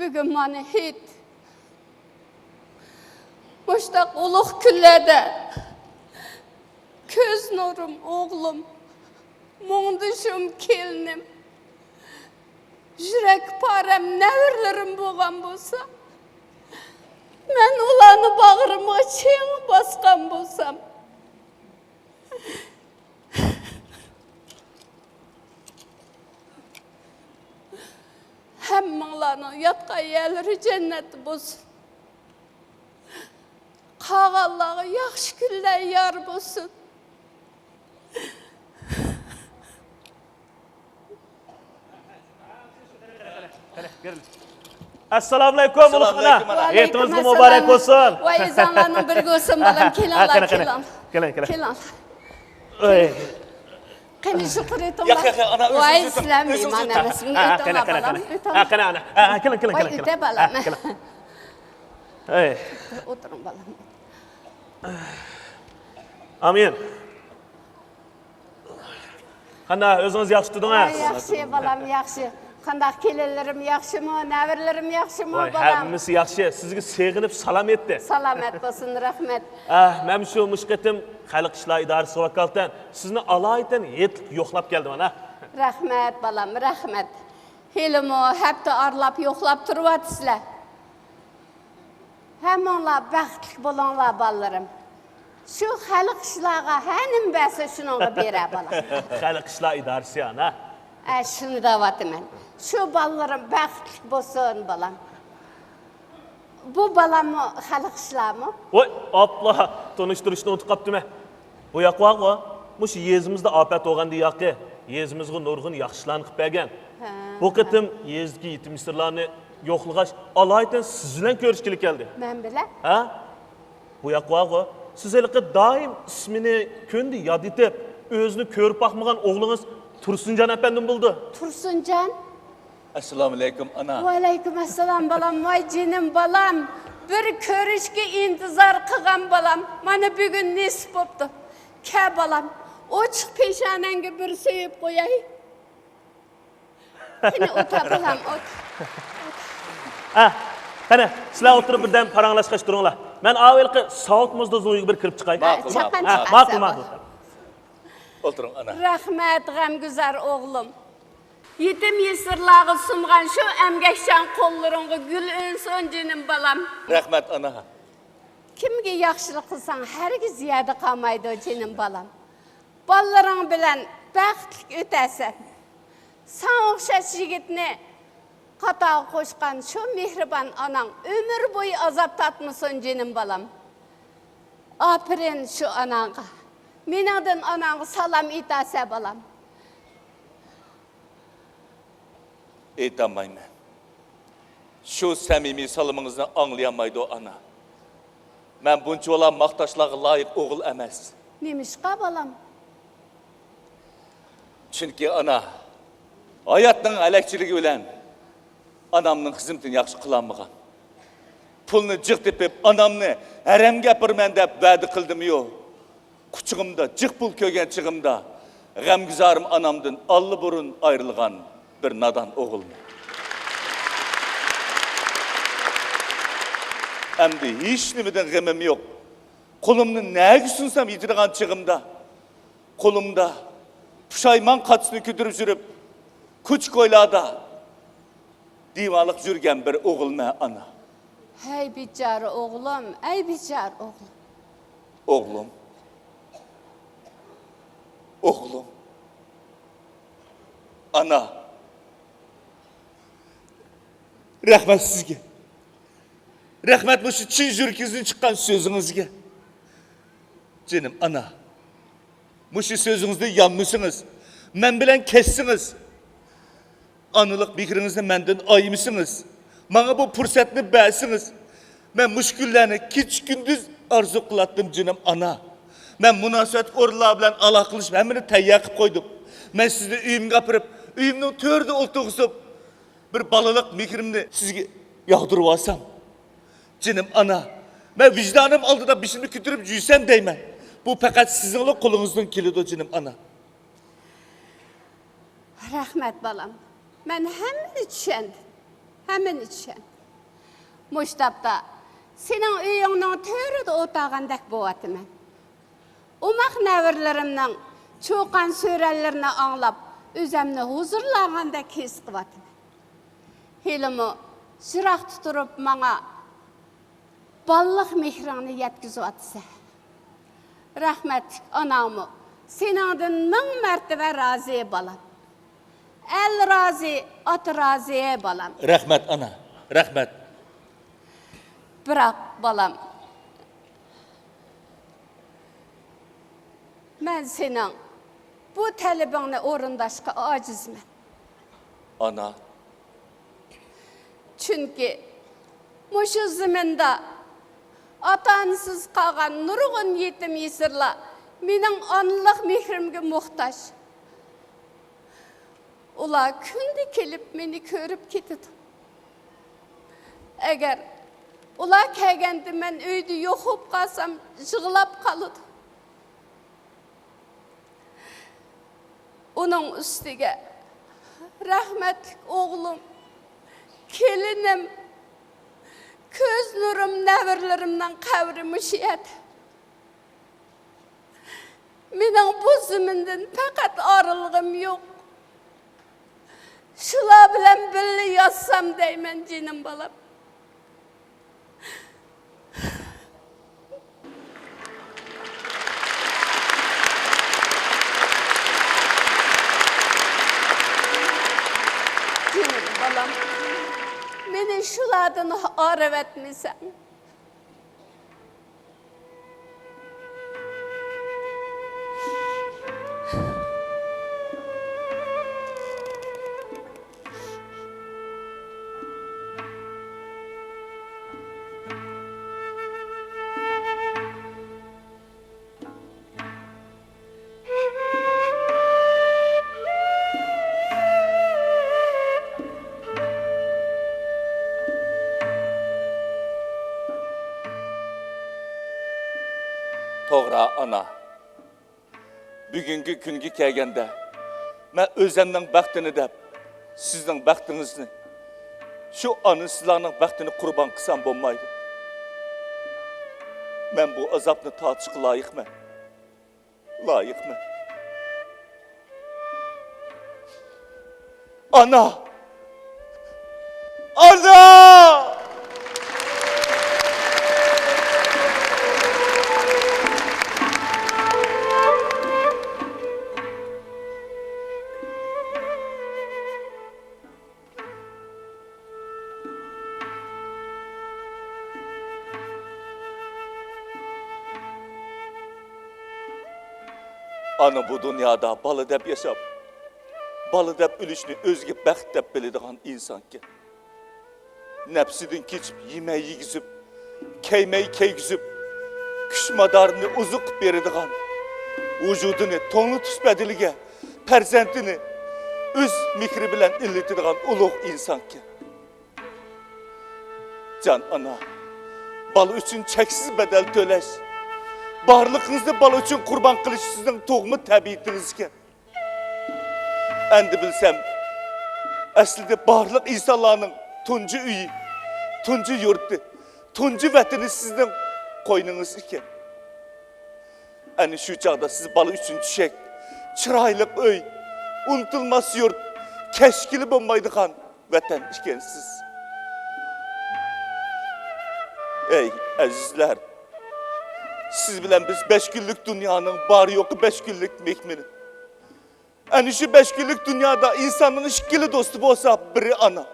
bugün bana hit. Muştak uluq küllede. Köz nurum oğlum. Muğduşum kelinim. Jürek parem nevirlerim boğan bolsa. Men ulanı bağrıma çiğ baskan bolsam. Hemmalarını yatka yerleri cennet bolsun. Kağallağı yaxşı güller yar bolsun. Assalomu alaykum Ulug'xona. Ertingiz muborak olsun. Voy ezonlarning birga olsun balam, kelinglar, keling. Keling. Qani shukur eting. Yo'q, ana o'zim. Voy ishlamayman, ana sizning aytinglar balam. Qani ana. Keling. Voy ite balam. Ey. O'tiring balam. Amin. Qanday o'zingiz yaxshi tudingiz? Yaxshi balam, yaxshi. Qanday kelinlarim yaxshimi, navirlarim yaxshimi Voy, balam? hammasi yaxshi. Sizga seg'inib salom etdi. Salomat bo'lsin, rahmat. Men shu mushqitim xalq ishlar idorasi vakolatan sizni alaydan yetib yo'qlab keldim ana. Rahmat balam, rahmat. Helimo hafta arlab yo'qlab turibsizlar. Hammanglar baxtli bo'linglar balalarım. Şu xalq ishlarga hanim basa shunga bera balam. Xalq ishlar idorasi ana. Shuni da'vatim. Şu balalarım baxtli bo'lsin balam. Bu balamı xalq ishlarmi? Voy, abla, tanishtirishni unutib qopdim. Bu yoqqa, mush yezimizda afat bo'lganda yoqi, yezimizga nurg'un yaxshilarni qilib bergan. Bu qitim yezgi yetimsirlarni yo'qlagash alaydan siz bilan ko'rishga keldi. Men bilan? Ha? Bu yoqqa, siz haliqi doim ismini ko'ndi yod etib, o'zini ko'rib boqmagan o'g'lingiz Tursunjon apandim bo'ldi. Tursunjon? Assalomu alaykum ana. Va alaykum assalom balam, voy jinim balam. Bir ko'rishga intizor qilgan balam. Mana bugun nasib bo'pti. Ke balam, ochiq peshonangga bir so'yib qo'yay. Qani o'ta balam, ot. Qani, sizlar o'tirib birdan paranglashqash turinglar. Men avvalgi soatmizda zo'yiga bir kirib chiqay. Ma'qul. O'tiring ana. Rahmat g'amguzar o'g'lim. Yetim yesirlarga sungan shu emgakchan qo'llaringga gul unsin jinim balam. Rahmat ana. Kimga yaxshilik qilsang, hargiz yada qolmaydi jinim balam. Bolalaring bilan baxtli o'tasan. Sen o'xshash yigitni qatoq qo'shgan shu mehribon onang umr bo'yi azob tatmasin jinim balam. Apirin shu onangga. Meningdan onangga salom etasa balam. Aytamayman. Shu samimiy salomingizni anglayamaydi ana. Men bunchalar maqtashlarga loyiq o'g'il emas. Nemishqa balam? Chunki ana hayotning alakchiligi bilan onamning xizmatini yaxshi qilolmagan. Pulni jiq tepib, onamni haram gapirman deb va'da qildim-yu. Kuchug'imda jiq pul ko'rgan chig'imda g'amguzarim onamdan alliburun ayrilgan bir nadan o'g'ilman. Endi hech nimadan g'amim yo'q. Qo'limni nega sunsam yetadigan chig'imda, qo'limda pushaymon qatisini ko'tarib yurib, kuch ko'ylarda divanliq yurgan bir o'g'ilman ana. Hey bichara o'g'lim, ey bichara o'g'lim. O'g'lim. O'g'lim. Ana. Rahmat sizga. Rahmat bu shu chin yurkingizdan chiqqan so'zingizga. Jinim ana. Bu shu so'zingizda yanmısınız. Men bilan kessiniz. Anılık fikringizni mendan ayımısınız. Bana bu fursatni bersiniz. Men mushkullarni kech kunduz arzu qilatdim jinim ana. Men munosabat o'rinlar bilan aloqa qilish hammani tayyor qilib qo'ydim. Men sizni uyimga olib, uyimning to'rida o'tirg'izib, bir balalik mehrimni sizga yog'dirib olsam. Jinim ana, men vicdanım oldida bishimni ko'tarib yuysam deyman. Bu faqat sizning qo'lingizdan keladi jinim ana. Rahmat balam. Men hammani tushundim. Hammani tushundim. Muştabda senin uyuğunun törüde otağandak boğatımen. Umaq nəvirlərimdən çoğan sörəllərini anlap, özəmni huzurlağanda kes qıvatım. Hilimi şıraq tuturup bana ballıq mehranı yetkizvatsa. Rahmetlik anamı senadın min mərtəbə razıya balam. El razı, at razıya balam. Rahmet ana, rahmet. Bırak balam. Ben senin bu talebini orundaşqa acizmen. Ana, Çünkü muşu ziminde atansız kalan nurgun yetim yesirla menin anlıq mehrimge muhtaç. Ula kündi kelip beni körüp ketidi. Eğer ula kelgendi men öyde yokup kalsam jığılap kalıdı. Onun üstüge rahmetlik oğlum, kelinim, köz nurum nəvirlerimden kavrimiş edi. Menin bu ziminden fakat arılığım yok. Şula bilen billi yazsam deymen cinim balam. Cinim balam, meni şuladın arıv etmesen. toğra ana. Bugünkü günkü kelgende, ben özümden bəxtini dep, sizden bəxtinizni, şu anı sizlerinin bəxtini kurban kısam olmaydı. Ben bu azapını tatışqı layık mı? Layık mı? Ana! Ana! Ana bu dünyada balı dep yaşap, balı dep ölüşünü özge bəxt dep bilediğin insan ki. Nefsidin keçip, yemeği yigizip, keymeyi keygizip, küşmadarını uzuk berediğin, vücudunu tonu tüsbedilige, perzentini öz mikri bilen illetidiğin uluq insan ki. Can ana, balı üçün çeksiz bedel töleş, barlığınızda balı üçün kurban kılış sizin toğumu təbiyyətiniz ki. Endi bilsem, aslında barlıq insanlarının tuncu üyü, tuncu yurdu, tuncu vətini sizin koynunuz ki. Yani şu çağda siz balı üçün düşek, çıraylık öy, unutulmaz yurt, keşkili olmaydıqan vətən ikensiz. Ey əzizlər, siz bilen biz 5 günlük dünyanın var yoku 5 günlük mekmini. Yani şu 5 günlük dünyada insanın işkili dostu olsa biri ana.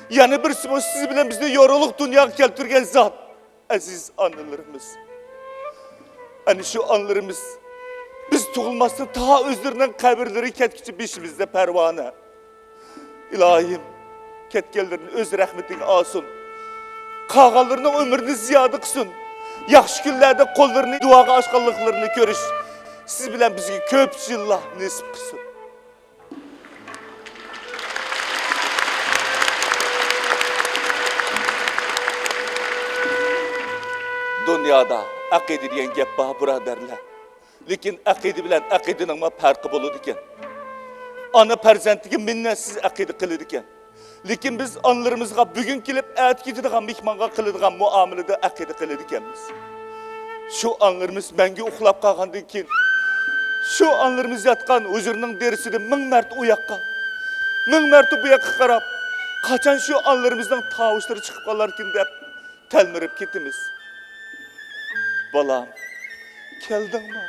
Yani bir siz bilen bizni yoruluk dünya keltürgen zat. Aziz anılarımız. Yani şu anılarımız biz tuğulmasın ta özlerinden kabirleri ketkici beşimizde pervane. İlahim ketkellerin öz rahmetini alsın. Kağalarının ömrünü ziyadı kısın. Yaxşı günlerde kollarını, duağa aşkallıklarını görüş. Siz bilen bizi köp yıllar nesip kısın. Dünyada akide diyen gep bağ buraderler. Lekin akide bilen akidenin farkı buludu iken. Ana perzentiki minnetsiz akide kılıdı iken. Lekin biz anlarımızga bugün kelip ət getidigan mehmanga kılıdigan muamelede akide kılıdikenmiz. Şu anlarımız menge uxlap kalgandan keyin, şu anlarımız yatkan huzurunun derisini 1000 mart uyakka, 1000 mart bu yakka karap, kaçan şu anlarımızdan tavuşları çıkıp kalarken dep telmirip ketimiz. Balam, geldin mi?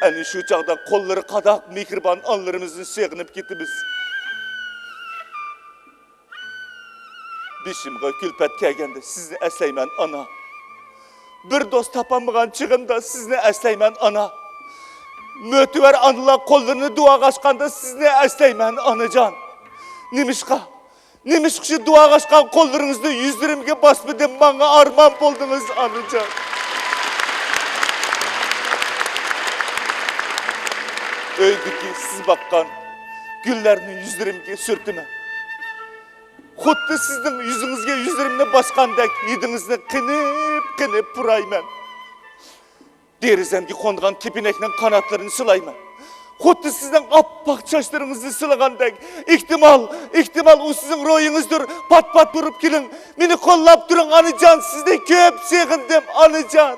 Hani şu çağda kolları kadak mikroban anlarımızın seğinip ketimiz. Bişimge külpet kelgende sizni esleymen ana. Bir dost tapanmıgan çıgımda sizni esleymen ana. Mötüver anılar kollarını dua kaçkanda sizni esleymen anacan. Nimişka? Nimişka şu dua kaçkan kollarınızda yüzlerimge basmadan bana arman boldunuz anacan. Öydeki siz bakkan güllerini yüzlerimge sürtüme. Xuddi sizning yüzünüzge yüzlerimle basqandek yedingizni qinib purayman. Derizemge qongan tepinekning qanotlarini silayman. Xuddi sizning oppoq sochlaringizni silagandek ihtimal u sizning ro'yingizdir. Pat-pat turib kelin. Meni qo'llab turing onajon, sizga ko'p sevgindim onajon.